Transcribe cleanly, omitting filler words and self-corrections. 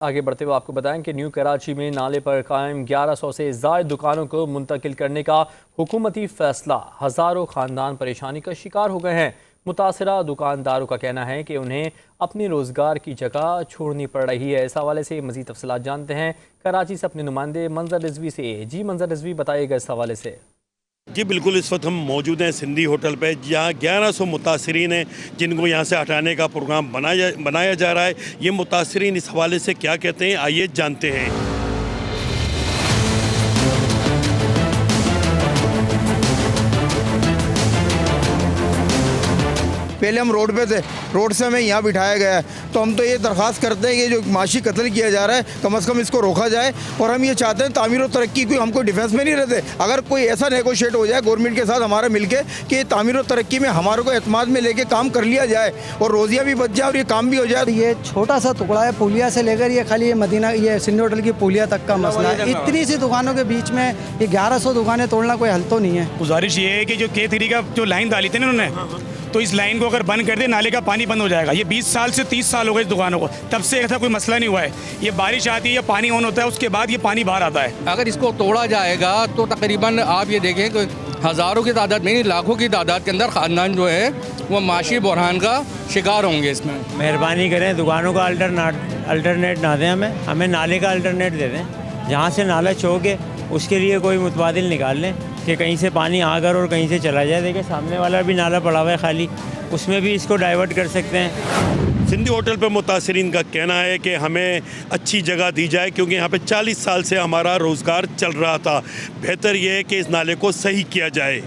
आगे बढ़ते हुए आपको बताएं कि न्यू कराची में नाले पर कायम 1100 से ज़ायद दुकानों को मुंतकिल करने का हुकूमती फैसला। हज़ारों ख़ानदान परेशानी का शिकार हो गए हैं। मुतासरा दुकानदारों का कहना है कि उन्हें अपने रोज़गार की जगह छोड़नी पड़ रही है। इस हवाले से मज़ीद तफसीलात जानते हैं कराची से अपने नुमाइंदे मंजर रिजवी से। जी मंजर रिजवी, बताइएगा इस हवाले से। जी बिल्कुल, इस वक्त हम मौजूद हैं सिंधी होटल पे, जहाँ 1100 मुतासरीन हैं जिनको यहाँ से हटाने का प्रोग्राम बनाया जा रहा है। ये मुतासरीन इस हवाले से क्या कहते हैं, आइए जानते हैं। पहले हम रोड पे थे, रोड से हमें यहाँ बिठाया गया है, तो हम तो ये दरख्वास्त करते हैं कि जो माशी कत्ल किया जा रहा है कम से कम इसको रोका जाए। और हम ये चाहते हैं तामीर और तरक्की, कोई हमको डिफेंस में नहीं रहते, अगर कोई ऐसा नेगोशिएट हो जाए गवर्नमेंट के साथ हमारा मिलके कि तामीर और तरक्की में हमारे को एतमाद में लेके काम कर लिया जाए और रोजियाँ भी बच जाए और ये काम भी हो जाए। ये छोटा सा टुकड़ा है पुलिया से लेकर ये खाली ये मदीना ये सिंधी होटल की पुलिया तक का मसला है। इतनी सी दुकानों के बीच में ये 1100 दुकानें तोड़ना कोई हल तो नहीं है। गुजारिश ये है कि जो K3 का जो लाइन डाली थी ना उन्होंने, तो इस लाइन को अगर बंद कर दे नाले का पानी बंद हो जाएगा। ये 20 साल से 30 साल हो गए इस दुकानों को, तब से ऐसा कोई मसला नहीं हुआ है। ये बारिश आती है, ये पानी ऑन होता है, उसके बाद ये पानी बाहर आता है। अगर इसको तोड़ा जाएगा तो तकरीबन आप ये देखें कि हज़ारों की तादाद में नहीं लाखों की तादाद के अंदर ख़ानदान जो है वो माशी बहरान का शिकार होंगे। इसमें मेहरबानी करें, दुकानों का अल्टरनेट ना दें, हमें नाले का अल्टरनेट दे दें। जहाँ से नाला चौक है उसके लिए कोई मुतबादिल निकाल लें कि कहीं से पानी आकर और कहीं से चला जाए। देखिए सामने वाला भी नाला पड़ा हुआ है खाली, उसमें भी इसको डाइवर्ट कर सकते हैं। सिंधी होटल पर मुतासरीन का कहना है कि हमें अच्छी जगह दी जाए, क्योंकि यहाँ पे 40 साल से हमारा रोज़गार चल रहा था। बेहतर ये है कि इस नाले को सही किया जाए।